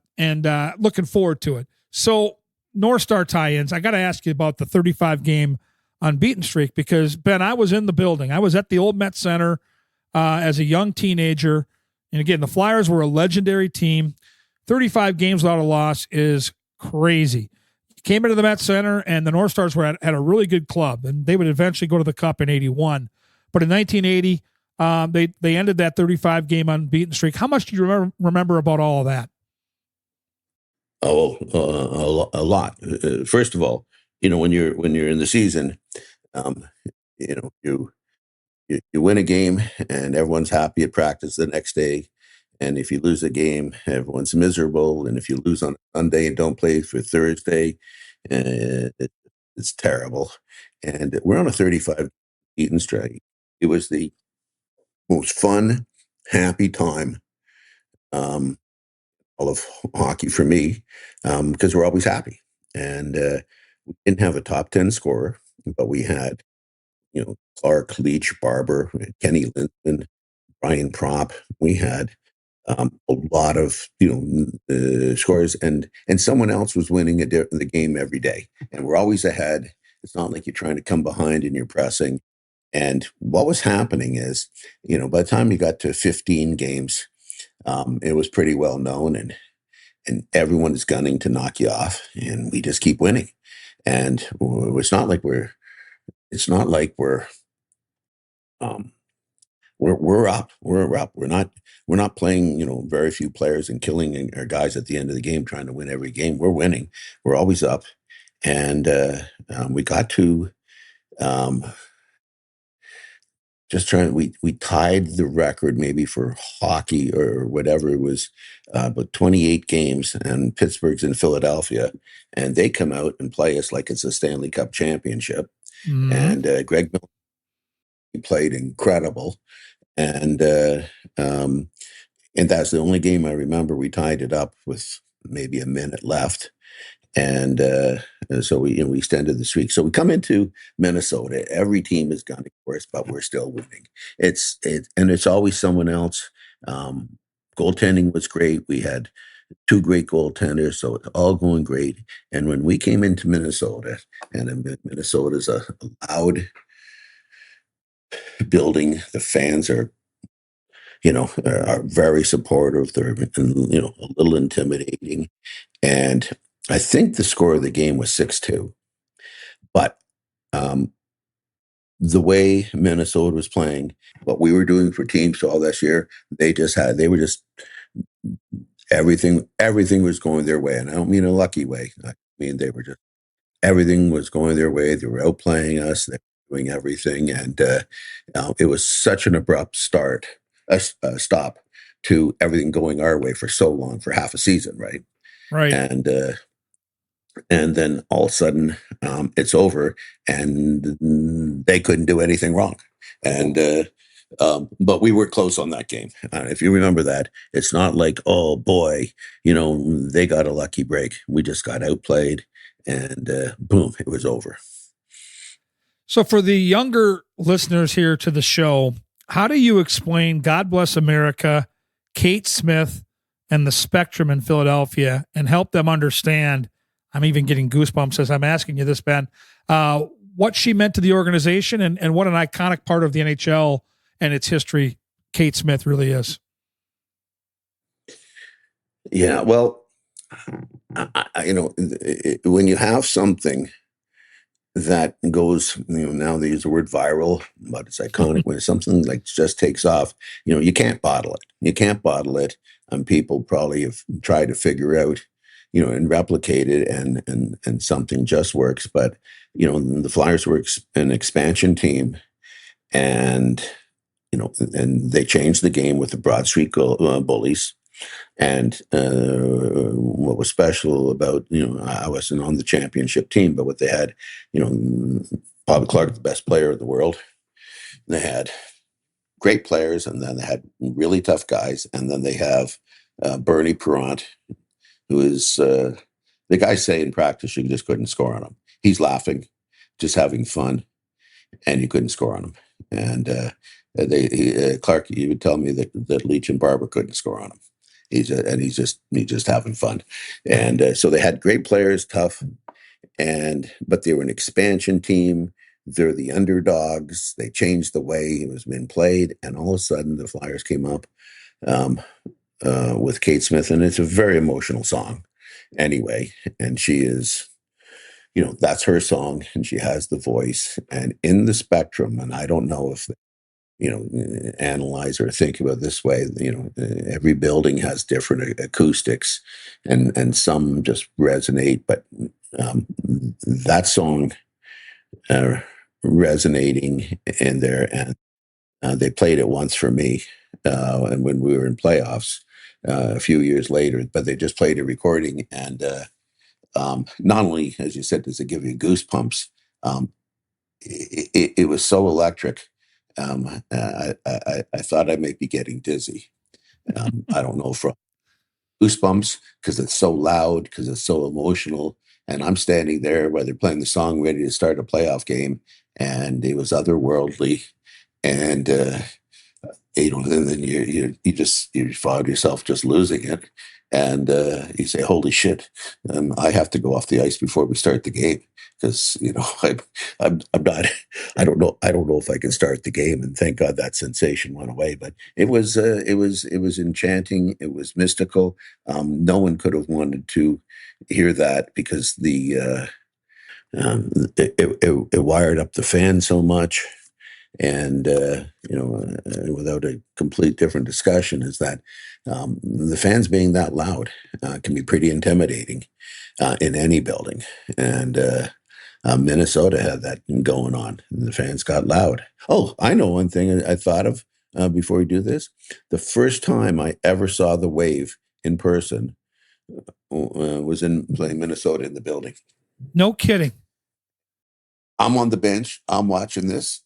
looking forward to it. So North Star tie-ins, I got to ask you about the 35-game unbeaten streak, because, Ben, I was in the building. I was at the old Met Center as a young teenager. And again, the Flyers were a legendary team. 35 games without a loss is crazy. Came into the Met Center, and the North Stars had a really good club, and they would eventually go to the Cup in 81. But in 1980, they ended that 35-game unbeaten streak. How much do you remember about all of that? Oh, a lot. First of all, when you're in the season, you win a game, and everyone's happy at practice the next day. And if you lose a game, everyone's miserable. And if you lose on Sunday and don't play for Thursday, it's terrible. And we're on a 35 beaten streak. It was the most fun, happy time all of hockey for me, because we're always happy. And we didn't have a top 10 scorer, but we had, Clark, Leach, Barber, Kenny Linsman, Brian Propp. We had a lot of scores, and someone else was winning the game every day, and we're always ahead. It's not like you're trying to come behind and you're pressing. And what was happening is, by the time you got to 15 games, it was pretty well known, and everyone is gunning to knock you off, and we just keep winning. And it's not like um, we're up. We're up. We're not playing, very few players and killing our guys at the end of the game, trying to win every game. We're winning. We're always up. And we got to um, just trying. We tied the record maybe for hockey or whatever it was, but 28 games. And Pittsburgh's in Philadelphia, and they come out and play us like it's a Stanley Cup championship. Mm-hmm. And Greg Miller played incredible. And and that's the only game I remember. We tied it up with maybe a minute left, and so we extended the streak. So we come into Minnesota. Every team is gunning for us, but we're still winning. And it's always someone else. Goaltending was great. We had two great goaltenders, so it's all going great. And when we came into Minnesota, and Minnesota's a loud building, the fans are very supportive. They're, a little intimidating. And I think the score of the game was 6-2. But the way Minnesota was playing, what we were doing for teams all this year, everything was going their way. And I don't mean a lucky way. I mean, everything was going their way. They were outplaying us. They were doing everything. And it was such an abrupt stop to everything going our way for so long, for half a season, right? Right. And then all of a sudden, it's over, and they couldn't do anything wrong. And but we were close on that game. If you remember that, it's not like, oh boy, they got a lucky break. We just got outplayed, and boom, it was over. So for the younger listeners here to the show, how do you explain God Bless America, Kate Smith, and the Spectrum in Philadelphia, and help them understand? I'm even getting goosebumps as I'm asking you this, Ben, what she meant to the organization, and what an iconic part of the NHL and its history Kate Smith really is. Yeah, well, when you have something that goes, now they use the word viral, but it's iconic. When something like just takes off, you can't bottle it. You can't bottle it. And people probably have tried to figure out, and replicate it, and something just works. But, the Flyers were an expansion team, and, and they changed the game with the Broad Street bullies. And what was special about, I wasn't on the championship team, but what they had, Bobby Clark, the best player in the world. They had great players, and then they had really tough guys. And then they have Bernie Perrant, who is the guys say in practice you just couldn't score on him. He's laughing, just having fun, and you couldn't score on him. And Clark, he would tell me that Leach and Barber couldn't score on him. He's just having fun. And so they had great players, tough, but they were an expansion team. They're the underdogs. They changed the way it was being played, and all of a sudden the Flyers came up with Kate Smith, and it's a very emotional song anyway. And she is, that's her song, and she has the voice. And in the Spectrum, and I don't know if analyze or think about it this way, every building has different acoustics, and some just resonate, but that song resonating in there. And they played it once for me, and when we were in playoffs a few years later, but they just played a recording. And not only, as you said, does it give you goosebumps, it was so electric. I thought I might be getting dizzy. I don't know, from goosebumps, because it's so loud, because it's so emotional. And I'm standing there while they're playing the song, ready to start a playoff game, and it was otherworldly. And and then you find yourself just losing it, and you say, "Holy shit! I have to go off the ice before we start the game because I'm not. I don't know if I can start the game." And thank God that sensation went away. But it was enchanting. It was mystical. No one could have wanted to hear that because it wired up the fan so much. And without a complete different discussion, is that the fans being that loud can be pretty intimidating in any building. And Minnesota had that going on, and the fans got loud. Oh, I know one thing I thought of before we do this. The first time I ever saw the Wave in person was in playing Minnesota in the building. No kidding. I'm on the bench. I'm watching this,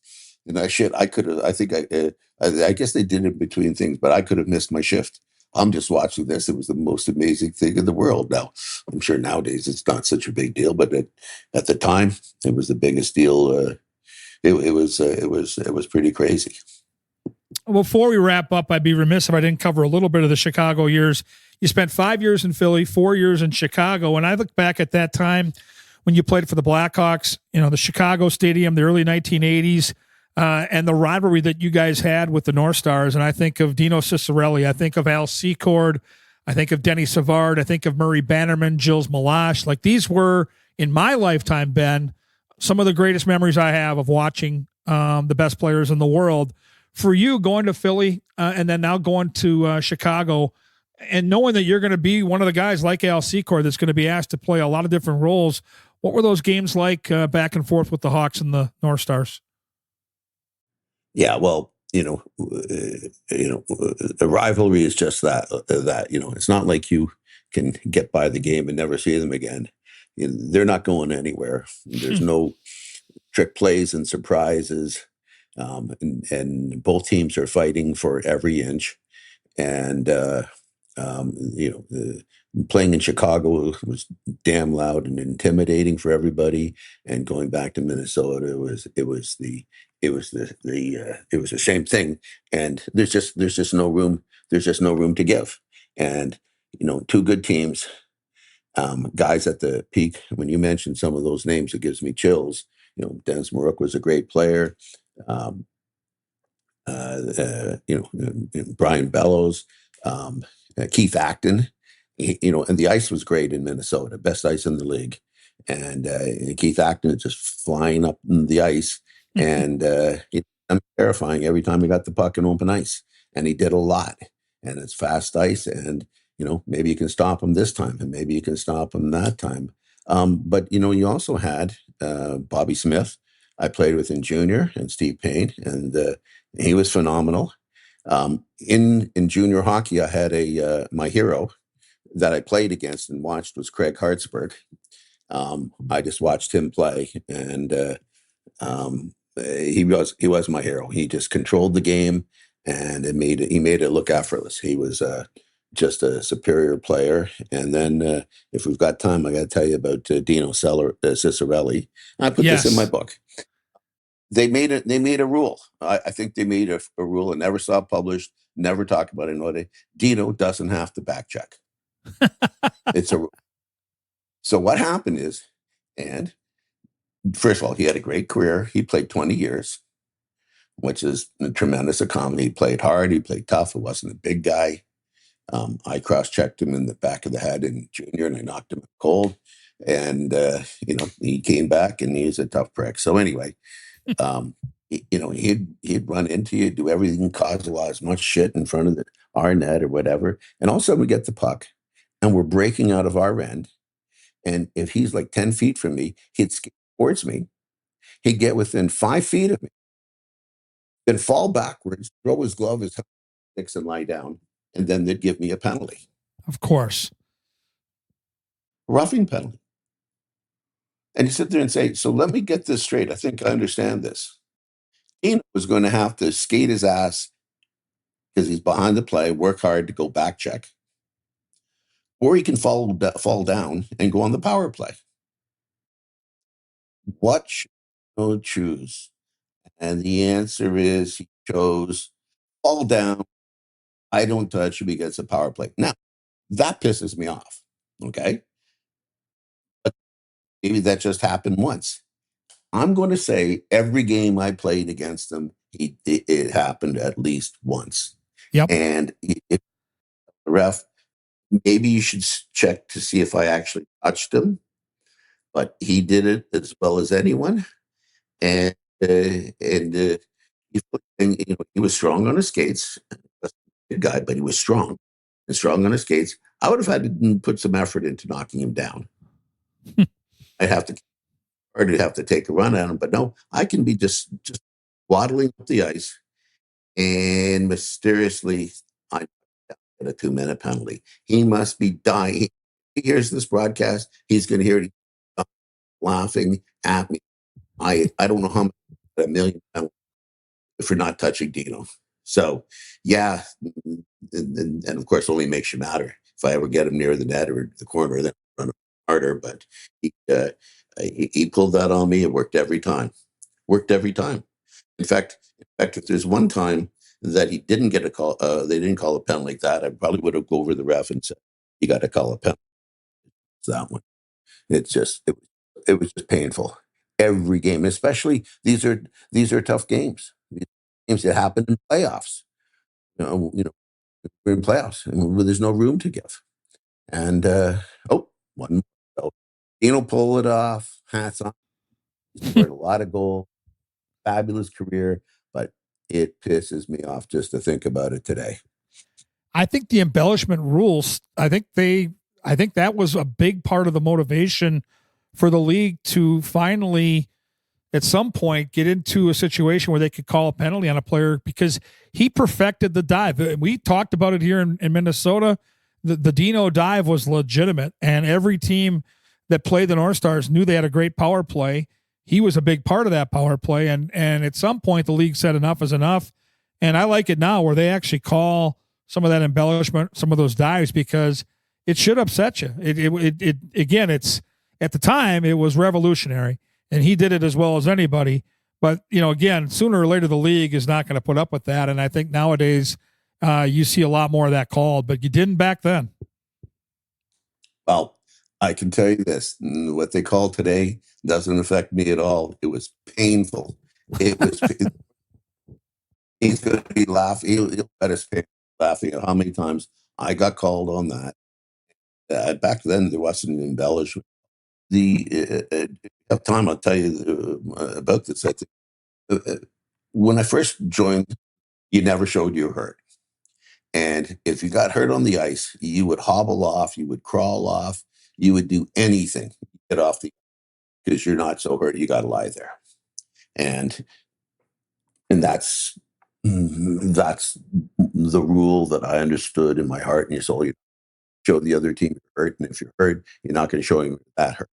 and I could have. I guess they did it between things, but I could have missed my shift. I'm just watching this. It was the most amazing thing in the world. Now, I'm sure nowadays it's not such a big deal, but at the time, it was the biggest deal. It was pretty crazy. Before we wrap up, I'd be remiss if I didn't cover a little bit of the Chicago years. You spent 5 years in Philly, 4 years in Chicago, and I look back at that time when you played for the Blackhawks, the Chicago Stadium, the early 1980s, and the rivalry that you guys had with the North Stars. And I think of Dino Ciccarelli. I think of Al Secord. I think of Denny Savard. I think of Murray Bannerman, Gilles Malache. Like, these were, in my lifetime, Ben, some of the greatest memories I have of watching the best players in the world. For you, going to Philly and then now going to Chicago, and knowing that you're going to be one of the guys like Al Secord that's going to be asked to play a lot of different roles, what were those games like back and forth with the Hawks and the North Stars? Yeah, well, the rivalry is just that. It's not like you can get by the game and never see them again. They're not going anywhere. There's no trick plays and surprises, and both teams are fighting for every inch. And playing in Chicago was damn loud and intimidating for everybody. And going back to Minnesota it was the same thing. And there's just no room. There's just no room to give. And two good teams, guys at the peak. When you mentioned some of those names, it gives me chills. Dennis Maruk was a great player. Um, Brian Bellows, Keith Acton, and the ice was great in Minnesota, best ice in the league. And Keith Acton just flying up the ice, and terrifying every time he got the puck in open ice. And he did a lot, and it's fast ice, and maybe you can stop him this time, and maybe you can stop him that time. But you also had Bobby Smith. I played with in junior, and Steve Payne, and he was phenomenal. In junior hockey, I had my hero that I played against and watched was Craig Hartsburg. I just watched him play, and he was my hero. He just controlled the game, and he made it look effortless. He was just a superior player. And then, if we've got time, I got to tell you about Dino Ciccarelli. I put this in my book. They made a rule. I think they made a rule and never saw it published, never talked about it. Dino doesn't have to back check. It's a rule. So what happened is, and first of all, he had a great career. He played 20 years, which is a tremendous accomplishment. He played hard. He played tough. He wasn't a big guy. I cross-checked him in the back of the head in junior, and I knocked him cold. And, he came back, and he's a tough prick. So anyway, he'd run into you, do everything, cause as much shit in front of our net or whatever. And all of a sudden we get the puck, and we're breaking out of our end. And if he's like 10 feet from me, he'd skate towards me. He'd get within 5 feet of me, then fall backwards, throw his glove, his sticks, and lie down. And then they'd give me a penalty. Of course. Roughing penalty. And you sit there and say, so let me get this straight. I think I understand this. He was going to have to skate his ass because he's behind the play, work hard to go back check. Or he can fall down and go on the power play. What should he choose? And the answer is he chose All down. I don't touch him. He gets a power play. Now, that pisses me off. Okay. But maybe that just happened once. I'm going to say every game I played against him, it happened at least once. Yep. And if the ref, maybe you should check to see if I actually touched him, but he did it as well as anyone. And and he was strong on his skates. A good guy, but he was strong and strong on his skates. I would have had to put some effort into knocking him down. I'd have to, or to have to take a run at him. But no, I can be just waddling up the ice, and mysteriously, I get a 2-minute penalty. He must be dying. He hears this broadcast. He's going to hear it laughing at me. I don't know how much, a million penalties for not touching Dino. So, yeah, and of course, only makes you madder. If I ever get him near the net or the corner, then I'll run harder. But he pulled that on me. It worked every time. Worked every time. In fact, if there's one time that he didn't get a call, they didn't call a pen like that, I probably would have go over the ref and said, "You got to call a pen." It's that one. It was just painful. Every game, especially these are tough games. These games that happen in playoffs. You know, we're in playoffs, and there's no room to give. And one more. So, Dino pull it off. Hats on. He scored a lot of goals. Fabulous career, but it pisses me off just to think about it today. I think the embellishment rules, I think that was a big part of the motivation for the league to finally at some point get into a situation where they could call a penalty on a player because he perfected the dive. We talked about it here in Minnesota. The Dino dive was legitimate, and every team that played the North Stars knew they had a great power play. He was a big part of that power play, and at some point the league said enough is enough. And I like it now where they actually call some of that embellishment, some of those dives, because it should upset you. It again, it's at the time it was revolutionary, and he did it as well as anybody. But again, sooner or later the league is not going to put up with that, and I think nowadays you see a lot more of that called, but you didn't back then. Well, I can tell you this: what they call today doesn't affect me at all. It was painful. It was. He's going to be laughing. He'll bet his pants laughing at how many times I got called on that. Back then, there wasn't an embellishment. Time I'll tell you about this. When I first joined, you never showed you were hurt. And if you got hurt on the ice, you would hobble off, you would crawl off, you would do anything to get off the because you're not so hurt. You got to lie there, and that's the rule that I understood in my heart and soul. You show the other team you're hurt, and if you're hurt, you're not going to show him that hurt.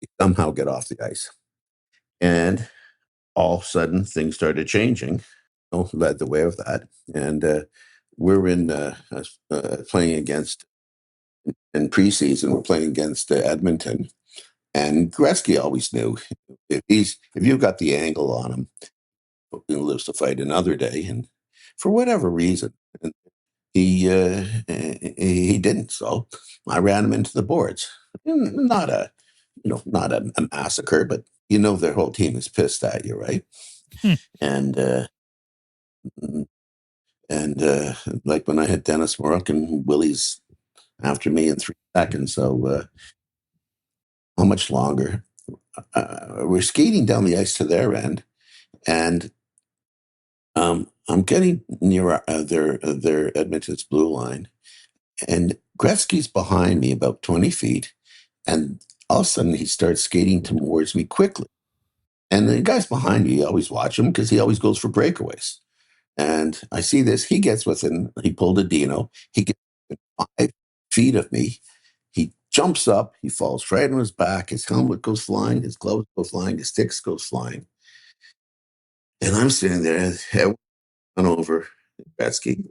You somehow get off the ice, and all of a sudden things started changing. Led the way of that, and we're in playing against in preseason. We're playing against Edmonton, and Gretzky always knew if you've got the angle on him, he lives to fight another day. And for whatever reason, he didn't. So I ran him into the boards. Not a massacre, but their whole team is pissed at you, right? And like when I hit Dennis Moroccan, Willie's after me in 3 seconds. So how much longer? We're skating down the ice to their end, and I'm getting near their Edmonton's blue line, and Gretzky's behind me about 20 feet, and all of a sudden he starts skating towards me quickly. And the guys behind you always watch him because he always goes for breakaways. And I see this. He gets within. He pulled a Dino. He gets within 5 feet of me. He jumps up. He falls right on his back. His helmet goes flying. His gloves go flying. His sticks goes flying. And I'm sitting there, head on over Gretzky.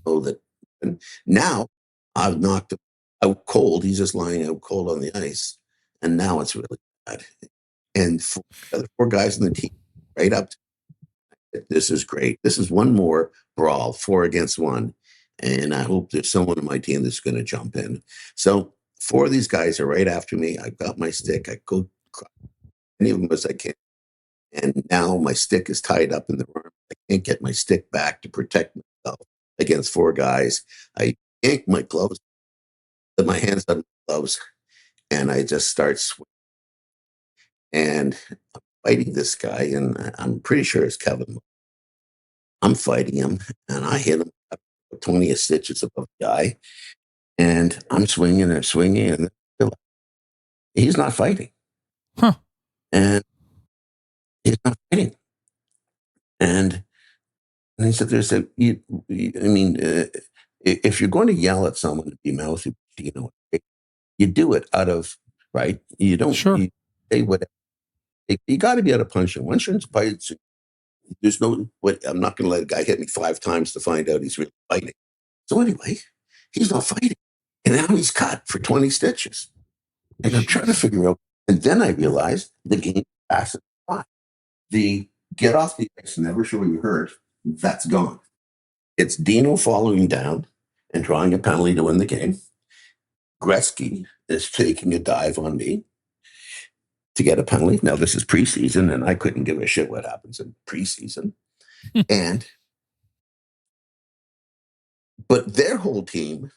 Oh, that. And now I've knocked him out cold. He's just lying out cold on the ice. And now it's really bad. And the other 4 guys in the team right up to This is great. This is one more brawl, 4-against-1. And I hope there's someone on my team that's going to jump in. So 4 of these guys are right after me. I've got my stick. I go any of them as I can. And now my stick is tied up in the arm. I can't get my stick back to protect myself against 4 guys. I yank my gloves, put my hands on my gloves, and I just start swinging. And I'm fighting this guy, and I'm pretty sure it's Kevin. I'm fighting him, and I hit him 20 stitches above the eye, and I'm swinging and swinging, and he's not fighting. Huh. And he's not fighting. And he said, "There's a. If you're going to yell at someone to be mouthy, you do it out of right. You don't. Sure. You say whatever. You got to be able to punch him. Once you're in fights, there's no. I'm not going to let a guy hit me 5 times to find out he's really fighting. So anyway, he's not fighting, and now he's cut for 20 stitches. And I'm trying to figure out. And then I realized the game passes by. The get off the ice, never show you hurt. That's gone. It's Dino following down and drawing a penalty to win the game. Gretzky is taking a dive on me to get a penalty. Now, this is preseason, and I couldn't give a shit what happens in preseason. But their whole team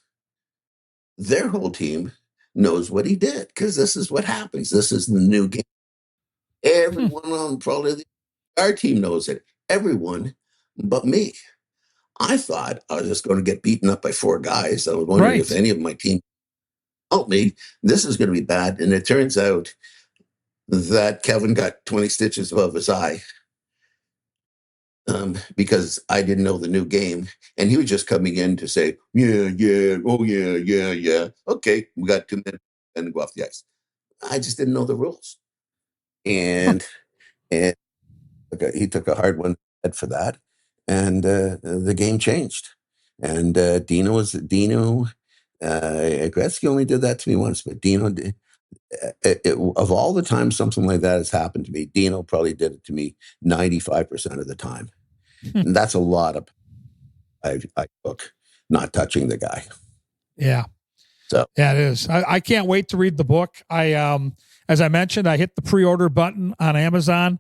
knows what he did, because this is what happens. This is the new game. Everyone on probably our team knows it. Everyone but me. I thought I was just going to get beaten up by 4 guys. I was wondering if any of my team helped me. This is going to be bad. And it turns out that Kevin got 20 stitches above his eye because I didn't know the new game. And he was just coming in to say, yeah. Okay, we got 2 minutes and go off the ice. I just didn't know the rules. And he took a hard one for that. And the game changed. And Gretzky only did that to me once, but Dino did. Of all the times something like that has happened to me, Dino probably did it to me 95% of the time. And that's a lot of I took not touching the guy. Yeah. So yeah, it is. I can't wait to read the book. As I mentioned, I hit the pre-order button on Amazon.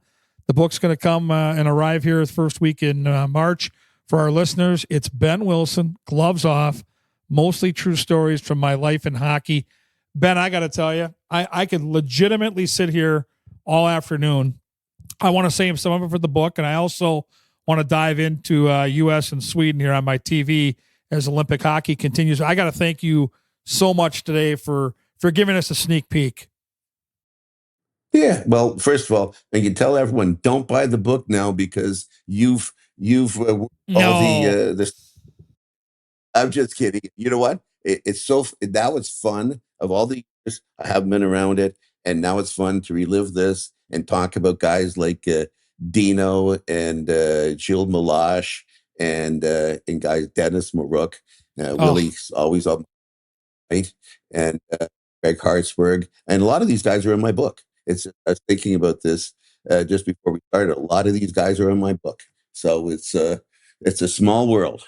The book's going to come and arrive here the first week in March. For our listeners, it's Behn Wilson, Gloves Off, mostly true stories from my life in hockey. Ben, I got to tell you, I could legitimately sit here all afternoon. I want to save some of it for the book, and I also want to dive into U.S. and Sweden here on my TV as Olympic hockey continues. I got to thank you so much today for giving us a sneak peek. Yeah, well, first of all, I can tell everyone, don't buy the book now, because you've all the I'm just kidding. You know what? Now it's fun. Of all the years I haven't been around it, and now it's fun to relive this and talk about guys like Dino and Gilles Malache and guys Dennis Marouk, Willie's always up, right? And Greg Hartsburg, and a lot of these guys are in my book. I was thinking about this just before we started. A lot of these guys are in my book, so it's a small world.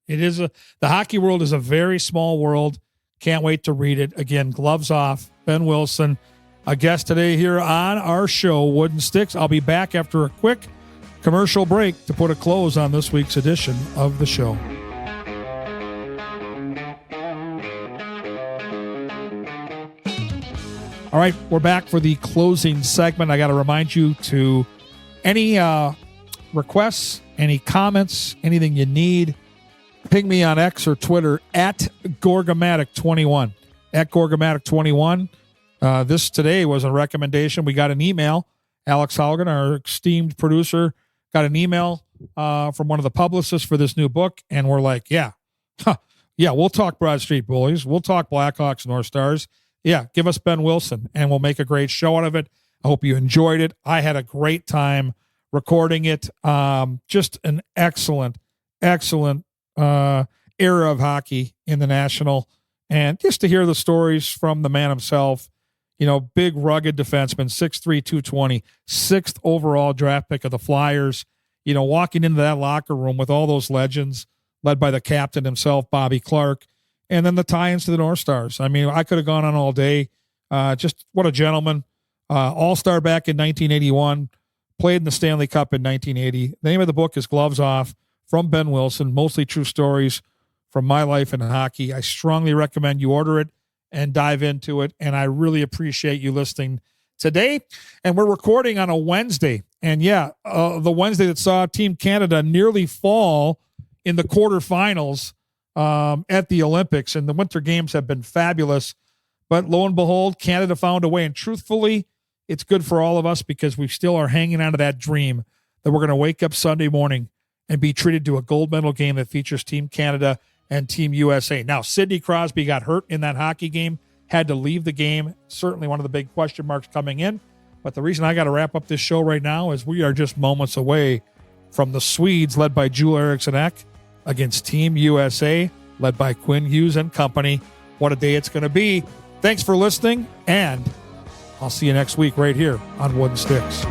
It is the hockey world is a very small world. Can't wait to read it. Again, Gloves Off, Behn Wilson, a guest today here on our show, Wooden Sticks. I'll be back after a quick commercial break to put a close on this week's edition of the show. All right, we're back for the closing segment. I got to remind you to any requests, any comments, anything you need, ping me on X or Twitter at Gorgomatic21. At Gorgomatic21. This today was a recommendation. We got an email. Alex Halligan, our esteemed producer, got an email from one of the publicists for this new book, and we're like, yeah, we'll talk Broad Street Bullies. We'll talk Blackhawks, North Stars. Yeah, give us Behn Wilson, and we'll make a great show out of it. I hope you enjoyed it. I had a great time recording it. Just an excellent era of hockey in the National. And just to hear the stories from the man himself, big rugged defenseman, 6'3", 220, 6th overall draft pick of the Flyers. walking into that locker room with all those legends led by the captain himself, Bobby Clark, and then the tie-ins to the North Stars. I mean, I could have gone on all day. Just what a gentleman. All-star back in 1981, played in the Stanley Cup in 1980. The name of the book is Gloves Off, from Behn Wilson, mostly true stories from my life in hockey. I strongly recommend you order it and dive into it, and I really appreciate you listening today. And we're recording on a Wednesday, and the Wednesday that saw Team Canada nearly fall in the quarterfinals at the Olympics, and the Winter Games have been fabulous. But lo and behold, Canada found a way, and truthfully, it's good for all of us because we still are hanging on to that dream that we're going to wake up Sunday morning and be treated to a gold medal game that features Team Canada and Team USA. Now, Sidney Crosby got hurt in that hockey game, had to leave the game. Certainly one of the big question marks coming in. But the reason I got to wrap up this show right now is we are just moments away from the Swedes, led by Joel Eriksson Ek, against Team USA, led by Quinn Hughes and company. What a day it's going to be. Thanks for listening, and I'll see you next week right here on Wooden Sticks.